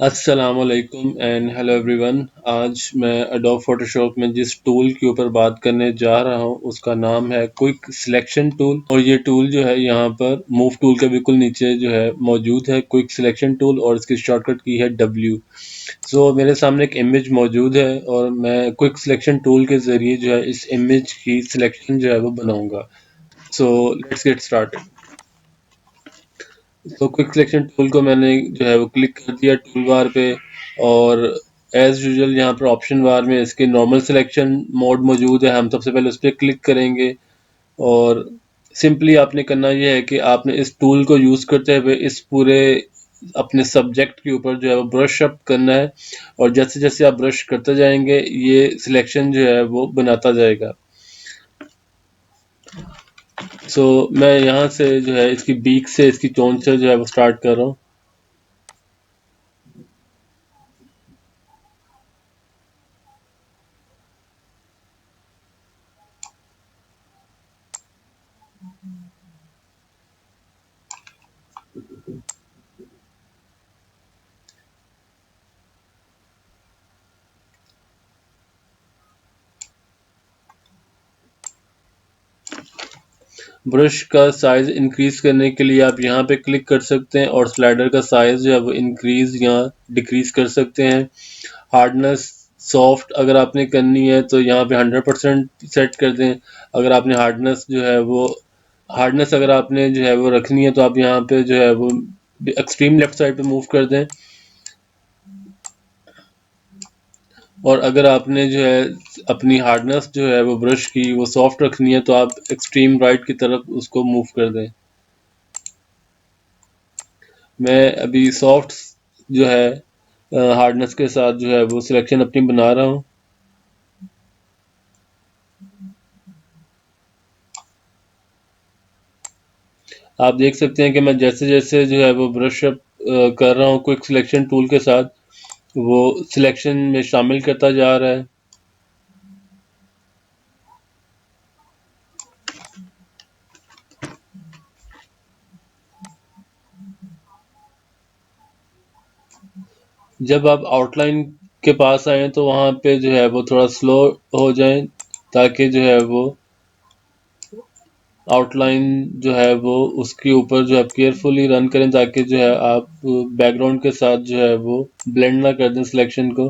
अस्सलामुअलैकुम and hello everyone. आज मैं अडोब फोटोशॉप में जिस टूल के ऊपर बात करने जा रहा हूं उसका नाम है क्विक सिलेक्शन टूल। और ये टूल जो है यहाँ पर मूव टूल के बिल्कुल नीचे जो है मौजूद है क्विक सिलेक्शन टूल, और इसकी शॉर्टकट की है W। सो मेरे सामने एक इमेज मौजूद है और मैं क्विक सिलेक्शन टूल के ज़रिए जो है इस इमेज की सिलेक्शन जो है वो बनाऊंगा। So let's get started. तो क्विक सिलेक्शन टूल को मैंने जो है वो क्लिक कर दिया टूल बार पे, और एज यूजुअल यहाँ पर ऑप्शन बार में इसके नॉर्मल सिलेक्शन मोड मौजूद है। हम सबसे पहले उस पर क्लिक करेंगे, और सिंपली आपने करना ये है कि आपने इस टूल को यूज़ करते हुए इस पूरे अपने सब्जेक्ट के ऊपर जो है वो ब्रश अप करना है, और जैसे जैसे आप ब्रश करते जाएंगे ये सिलेक्शन जो है वो बनाता जाएगा। सो मैं यहाँ से जो है इसकी बीक से, इसकी चोंच से जो है वो स्टार्ट कर रहा हूँ। ब्रश का साइज इंक्रीज करने के लिए आप यहाँ पे क्लिक कर सकते हैं, और स्लाइडर का साइज जो है वो इंक्रीज या डिक्रीज कर सकते हैं। हार्डनेस सॉफ्ट अगर आपने करनी है तो यहाँ पे 100% सेट कर दें। अगर आपने हार्डनेस जो है वो हार्डनेस अगर आपने जो है वो रखनी है तो आप यहाँ पे जो है वो एक्सट्रीम लेफ्ट साइड पे मूव कर दें। और अगर आपने जो है अपनी हार्डनेस जो है वो ब्रश की वो सॉफ्ट रखनी है तो आप एक्सट्रीम राइट की तरफ उसको मूव कर दें। मैं अभी सॉफ्ट जो है हार्डनेस के साथ जो है वो सिलेक्शन अपनी बना रहा हूँ। आप देख सकते हैं कि मैं जैसे जैसे जो है वो ब्रश अप कर रहा हूँ क्विक सिलेक्शन टूल के साथ, वो सिलेक्शन में शामिल करता जा रहा है। जब आप आउटलाइन के पास आए तो वहाँ पे जो है वो थोड़ा स्लो हो जाएं, ताकि जो है वो आउटलाइन जो है वो उसके ऊपर जो है केयरफुली रन करें, ताकि जो है आप बैकग्राउंड के साथ जो है वो ब्लेंड ना कर दें सिलेक्शन को।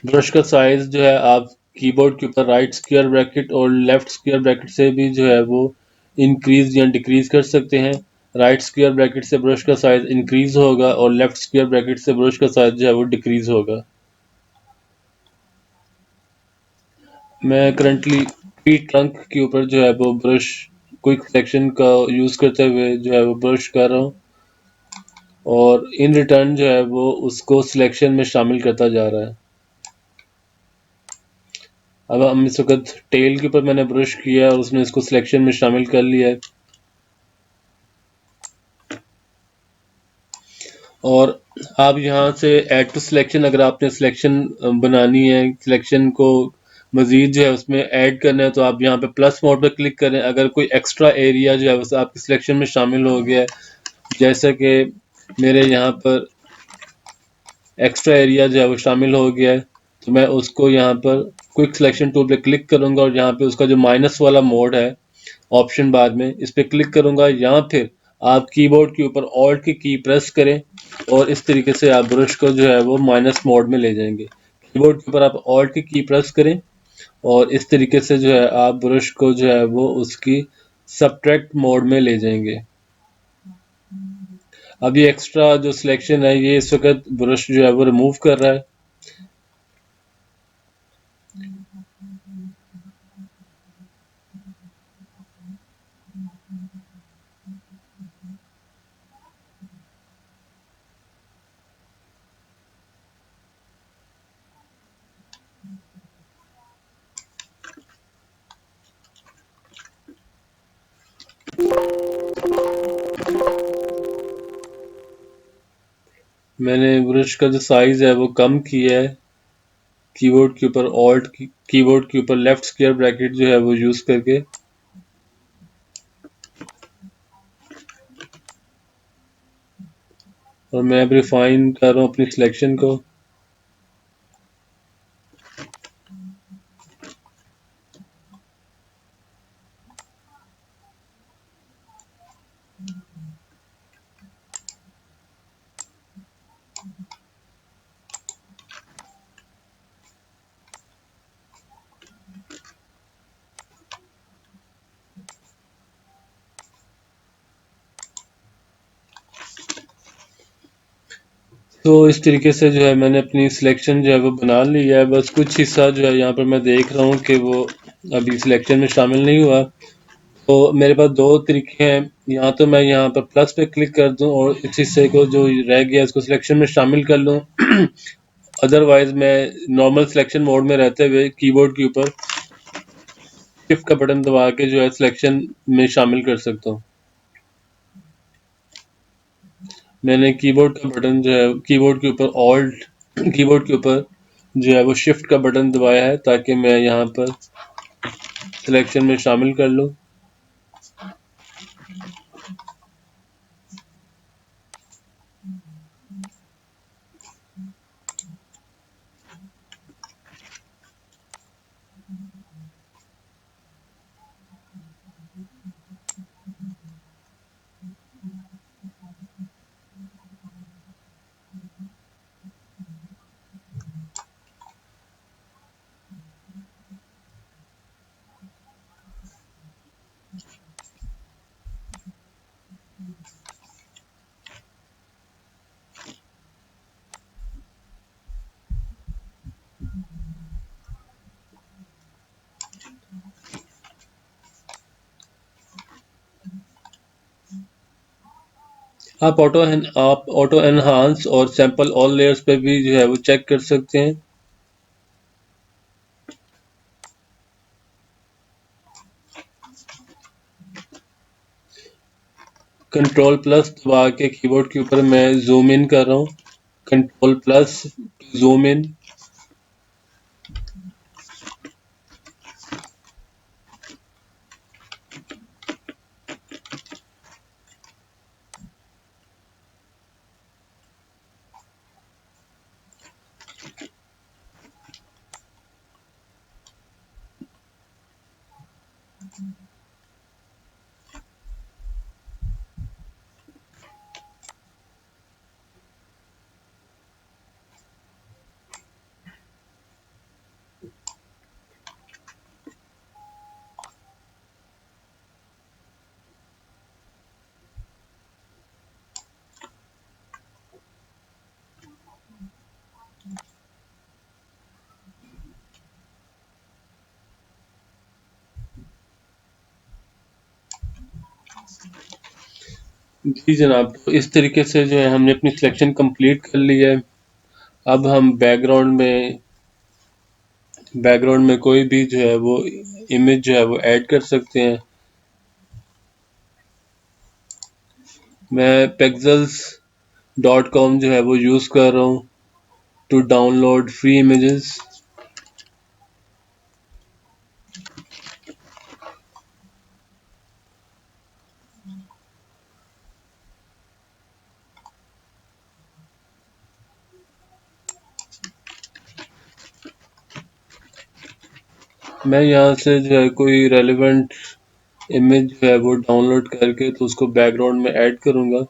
ब्रश का साइज जो है आप कीबोर्ड के ऊपर राइट स्क्वायर ब्रैकेट और लेफ्ट स्क्वायर ब्रैकेट से भी जो है वो इंक्रीज या डिक्रीज कर सकते हैं। राइट स्क्वायर ब्रैकेट से ब्रश का साइज इंक्रीज होगा और लेफ्ट स्क्वायर ब्रैकेट से ब्रश का साइज जो है वो डिक्रीज होगा। मैं करंटली ट्री ट्रंक के ऊपर जो है वो ब्रश क्विक सिलेक्शन का यूज करते हुए जो है वो ब्रश कर रहा हूँ, और इन रिटर्न जो है वो उसको सिलेक्शन में शामिल करता जा रहा है। अब हम इस वक्त टेल के ऊपर मैंने ब्रश किया और उसने इसको सिलेक्शन में शामिल कर लिया है। और आप यहाँ से ऐड टू सिलेक्शन, अगर आपने सिलेक्शन बनानी है, सिलेक्शन को मजीद जो है उसमें ऐड करना है, तो आप यहाँ पे प्लस मोड पर क्लिक करें। अगर कोई एक्स्ट्रा एरिया जो है वो आपके सिलेक्शन में शामिल हो गया है, जैसे कि मेरे यहाँ पर एक्स्ट्रा एरिया जो है वो शामिल हो गया है, तो मैं उसको यहाँ पर क्विक सिलेक्शन टूल पे क्लिक करूँगा, और यहाँ पे उसका जो माइनस वाला मोड है ऑप्शन बार में इस पे क्लिक करूँगा, या फिर आप कीबोर्ड के ऊपर ऑल्ट की प्रेस करें, और इस तरीके से आप ब्रश को जो है वो माइनस मोड में ले जाएंगे। कीबोर्ड के ऊपर आप ऑल्ट की प्रेस करें, और इस तरीके से जो है आप ब्रश को जो है वो उसकी सब्ट्रैक्ट मोड में ले जाएंगे। अभी एक्स्ट्रा जो सिलेक्शन है ये इस वक्त ब्रश जो है वो रिमूव कर रहा है। मैंने ब्रश का जो साइज है वो कम किया है, कीबोर्ड के ऊपर ऑल्ट कीबोर्ड के ऊपर लेफ्ट स्क्वायर ब्रैकेट जो है वो यूज करके। और मैं अब रिफाइन कर रहा हूँ अपनी सिलेक्शन को। तो इस तरीके से जो है मैंने अपनी सिलेक्शन जो है वो बना ली है। बस कुछ हिस्सा जो है यहाँ पर मैं देख रहा हूँ कि वो अभी सिलेक्शन में शामिल नहीं हुआ। तो मेरे पास दो तरीके हैं, या तो मैं यहाँ पर प्लस पे क्लिक कर दूं और इस हिस्से को जो रह गया इसको सिलेक्शन में शामिल कर लूं। अदरवाइज मैं नॉर्मल सिलेक्शन मोड में रहते हुए कीबोर्ड के ऊपर शिफ्ट का बटन दबा के जो है सिलेक्शन में शामिल कर सकता हूँ। मैंने कीबोर्ड का बटन जो है कीबोर्ड के ऊपर ऑल्ट कीबोर्ड के ऊपर जो है वो शिफ्ट का बटन दबाया है ताकि मैं यहाँ पर सिलेक्शन में शामिल कर लूँ। आप ऑटो एनहांस और सैंपल ऑल लेयर्स पे भी जो है वो चेक कर सकते हैं। कंट्रोल प्लस दबा के कीबोर्ड के ऊपर मैं जूम इन कर रहा हूँ। Control plus zoom in. जी जनाब, तो इस तरीके से जो है हमने अपनी सिलेक्शन कंप्लीट कर ली है। अब हम बैकग्राउंड में कोई भी जो है वो इमेज जो है वो ऐड कर सकते हैं। मैं pexels.com जो है वो यूज़ कर रहा हूँ टू डाउनलोड फ्री इमेजेस। मैं यहाँ से जो है कोई रेलेवेंट इमेज जो है वो डाउनलोड करके तो उसको बैकग्राउंड में ऐड करूँगा।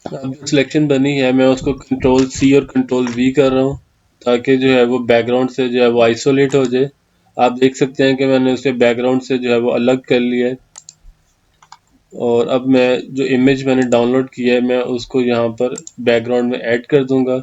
अब जो सिलेक्शन बनी है मैं उसको कंट्रोल सी और कंट्रोल वी कर रहा हूँ ताकि जो है वो बैकग्राउंड से जो है वो आइसोलेट हो जाए। आप देख सकते हैं कि मैंने उसे बैकग्राउंड से जो है वो अलग कर लिया है। और अब मैं जो इमेज मैंने डाउनलोड की है मैं उसको यहाँ पर बैकग्राउंड में ऐड कर दूंगा।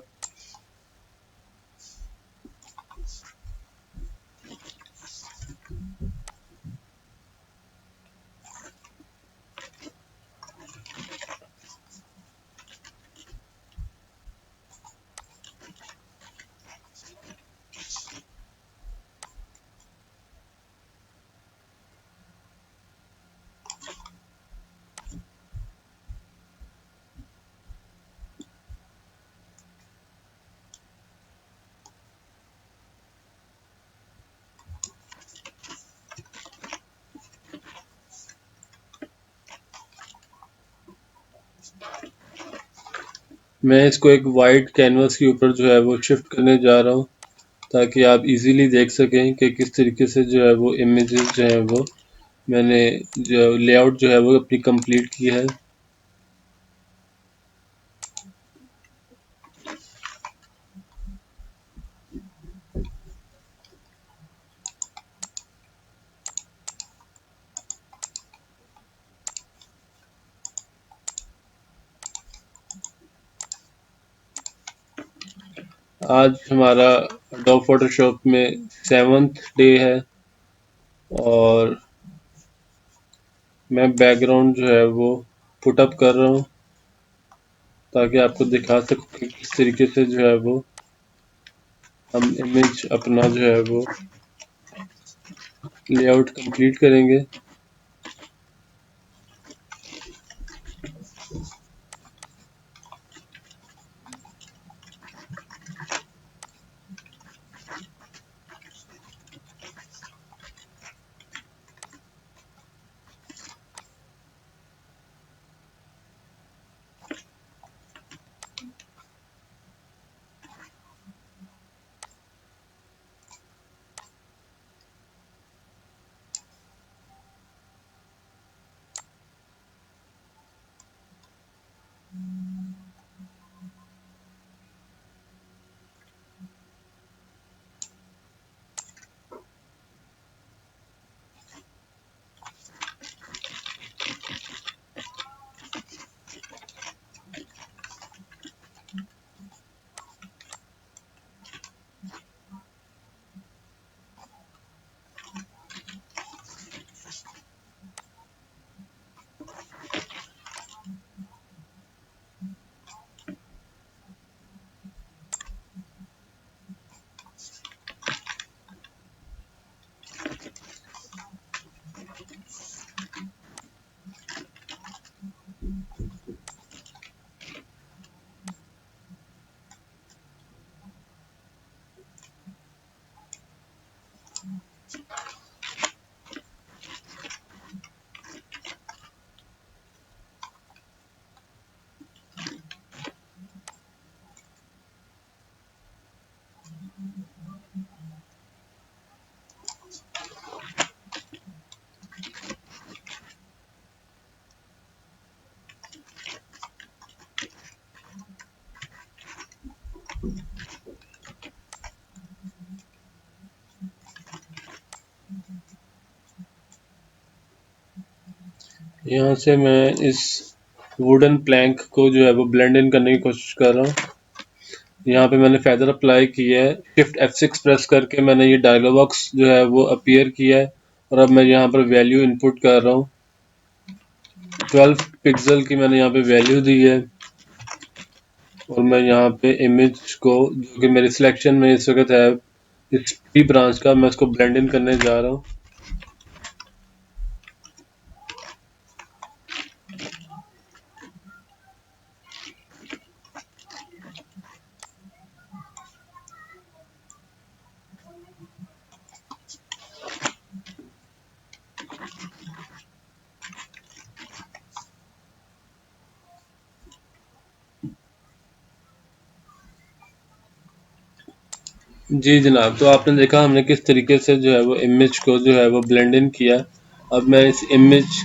मैं इसको एक वाइट कैनवस के ऊपर जो है वो शिफ्ट करने जा रहा हूँ ताकि आप इजीली देख सकें कि किस तरीके से जो है वो इमेजेस जो है वो मैंने जो लेआउट जो है वो अपनी कंप्लीट की है। आज हमारा एडोब फोटोशॉप में 7th डे है और मैं बैकग्राउंड जो है वो पुट अप कर रहा हूँ ताकि आपको दिखा सकूँ कि किस तरीके से जो है वो हम इमेज अपना जो है वो लेआउट कंप्लीट करेंगे। यहाँ से मैं इस वुडन प्लैंक को जो है वो ब्लेंड इन करने की कोशिश कर रहा हूँ। यहाँ पे मैंने फेदर अप्लाई किया है, शिफ्ट F6 प्रेस करके मैंने ये डायलॉग बॉक्स जो है वो अपीयर किया है और अब मैं यहाँ पर वैल्यू इनपुट कर रहा हूँ। 12 पिक्सल की मैंने यहाँ पे वैल्यू दी है और मैं यहाँ पे इमेज को जो कि मेरी सिलेक्शन में इस वक्त है इस ट्री ब्रांच का, मैं इसको ब्लेंड इन करने जा रहा हूँ। जी जनाब, तो आपने देखा हमने किस तरीके से जो है वो इमेज को जो है वो ब्लेंड इन किया। अब मैं इस इमेज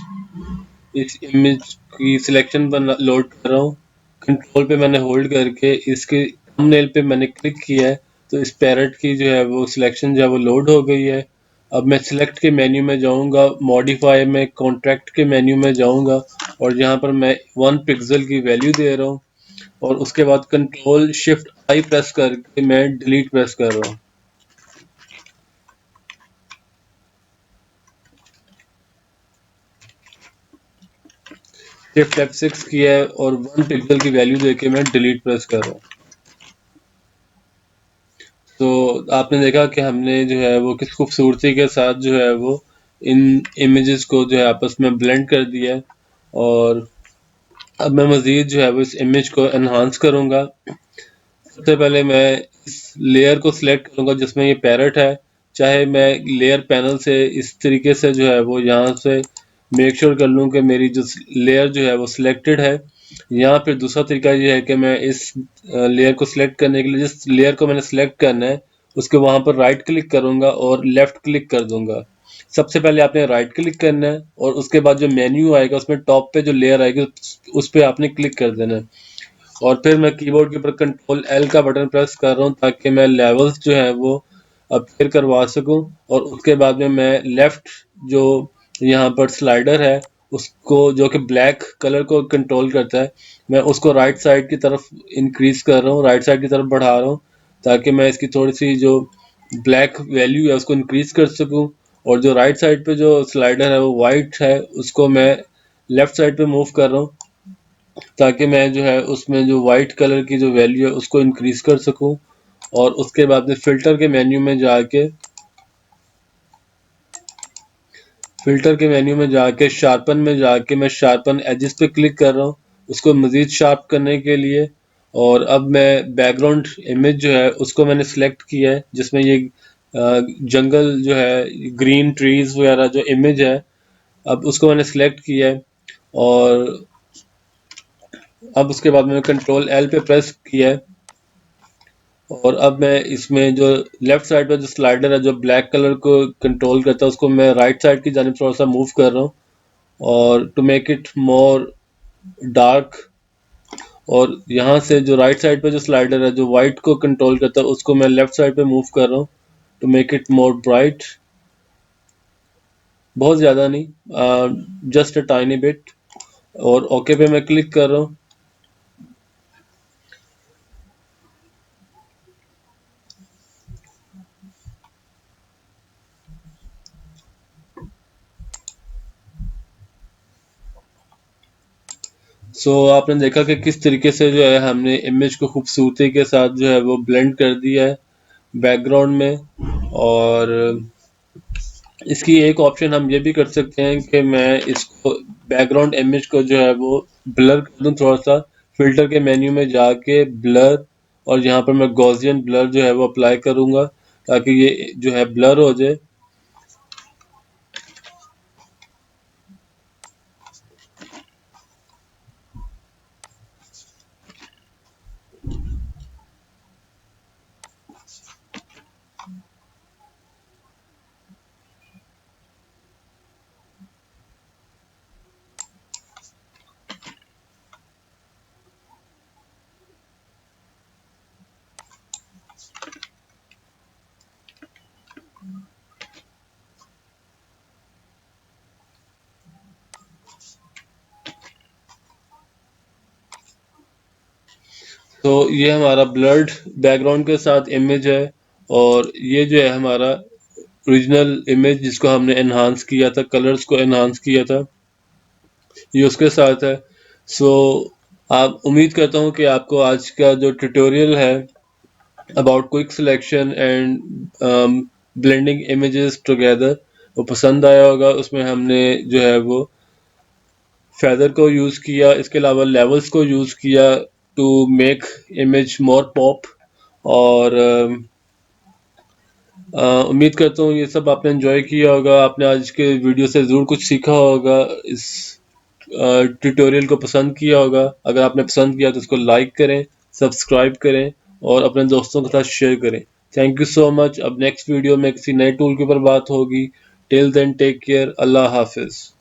की सिलेक्शन पर लोड कर रहा हूँ कंट्रोल पे मैंने होल्ड करके इसके थंबनेल पे मैंने क्लिक किया है, तो इस पैरेट की जो है वो सिलेक्शन जो है वो लोड हो गई है। अब मैं सिलेक्ट के मेन्यू में जाऊंगा, मॉडिफाई में कॉन्ट्रैक्ट के मेन्यू में जाऊंगा और यहाँ पर मैं 1 पिक्सल की वैल्यू दे रहा हूँ और उसके बाद कंट्रोल शिफ्ट आई प्रेस करके मैं डिलीट प्रेस कर रहा हूँ। शिफ्ट F6 किया है और 1 पिक्सल की वैल्यू देके मैं डिलीट प्रेस कर रहा हूँ। तो आपने देखा कि हमने जो है वो किस खूबसूरती के साथ जो है वो इन इमेजेस को जो है आपस में ब्लेंड कर दिया है। और अब मैं मज़ीद जो है वो इस इमेज को एनहांस करूँगा। सबसे पहले मैं इस लेयर को सिलेक्ट करूँगा जिसमें ये पैरेट है, चाहे मैं लेयर पैनल से इस तरीके से जो है वो यहाँ से मेक श्योर कर लूँ कि मेरी जो लेयर जो है वो सिलेक्टेड है। यहाँ फिर दूसरा तरीका ये है कि मैं इस लेयर को सिलेक्ट करने के लिए जिस लेयर को मैंने सिलेक्ट करना है उसके वहाँ पर राइट क्लिक करूँगा और लेफ्ट क्लिक कर दूंगा। सबसे पहले आपने राइट क्लिक करना है और उसके बाद जो मेन्यू आएगा उसमें टॉप पे जो लेयर आएगी उस पर आपने क्लिक कर देना है। और फिर मैं कीबोर्ड के ऊपर कंट्रोल एल का बटन प्रेस कर रहा हूँ ताकि मैं लेवल्स जो है वो अपीयर करवा सकूं। और उसके बाद में मैं लेफ्ट जो यहाँ पर स्लाइडर है उसको, जो कि ब्लैक कलर को कंट्रोल करता है, मैं उसको राइट साइड की तरफ इंक्रीज कर रहा हूँ, राइट साइड की तरफ बढ़ा रहा हूँ ताकि मैं इसकी थोड़ी सी जो ब्लैक वैल्यू है उसको इंक्रीज कर सकूं। और जो राइट साइड पे जो स्लाइडर है वो वाइट है उसको मैं लेफ्ट साइड पे मूव कर रहा हूँ ताकि मैं जो है उसमें जो वाइट कलर की जो वैल्यू है उसको इंक्रीज कर सकूं। और उसके बाद में फिल्टर के मेन्यू में जाके शार्पन में जाके मैं शार्पन एजेस पे क्लिक कर रहा हूँ उसको मज़ीद शार्प करने के लिए। और अब मैं बैकग्राउंड इमेज जो है उसको मैंने सेलेक्ट किया है जिसमें ये जंगल जो है, ग्रीन ट्रीज वगैरह जो इमेज है, अब उसको मैंने सेलेक्ट किया है। और अब उसके बाद मैंने कंट्रोल एल पे प्रेस किया है और अब मैं इसमें जो लेफ्ट साइड पर जो स्लाइडर है जो ब्लैक कलर को कंट्रोल करता है उसको मैं राइट साइड की जानिब थोड़ा सा मूव कर रहा हूँ और to make it more dark. और यहाँ से जो राइट साइड पे जो स्लाइडर है जो वाइट को कंट्रोल करता है उसको मैं लेफ्ट साइड पे मूव कर रहा हूँ to make it more bright. बहुत ज़्यादा नहीं, जस्ट अ टाइनी बिट। और ओके पे मैं क्लिक कर रहा हूँ। आपने देखा कि किस तरीके से जो है हमने इमेज को खूबसूरती के साथ जो है वो ब्लेंड कर दिया है बैकग्राउंड में। और इसकी एक ऑप्शन हम ये भी कर सकते हैं कि मैं इसको बैकग्राउंड इमेज को जो है वो ब्लर कर दूं थोड़ा सा, फिल्टर के मेन्यू में जाके ब्लर, और यहाँ पर मैं गॉसियन ब्लर जो है वो अप्लाई करूँगा ताकि ये जो है ब्लर हो जाए। तो ये हमारा ब्लर्ड बैकग्राउंड के साथ इमेज है और ये जो है हमारा ओरिजिनल इमेज जिसको हमने एनहांस किया था, कलर्स को एनहांस किया था, ये उसके साथ है। सो आप, उम्मीद करता हूँ कि आपको आज का जो ट्यूटोरियल है about quick selection and blending images together वो पसंद आया होगा। उसमें हमने जो है वो फेदर को यूज़ किया, इसके अलावा लेवल्स को यूज़ किया to make image more pop. और उम्मीद करता हूँ ये सब आपने एंजॉय किया होगा, आपने आज के वीडियो से ज़रूर कुछ सीखा होगा, इस ट्यूटोरियल को पसंद किया होगा। अगर आपने पसंद किया तो इसको लाइक करें, सब्सक्राइब करें और अपने दोस्तों के साथ शेयर करें। Thank you so much. अब नेक्स्ट वीडियो में किसी नए टूल के ऊपर बात होगी। टिल देन टेक केयर, अल्लाह हाफिज़।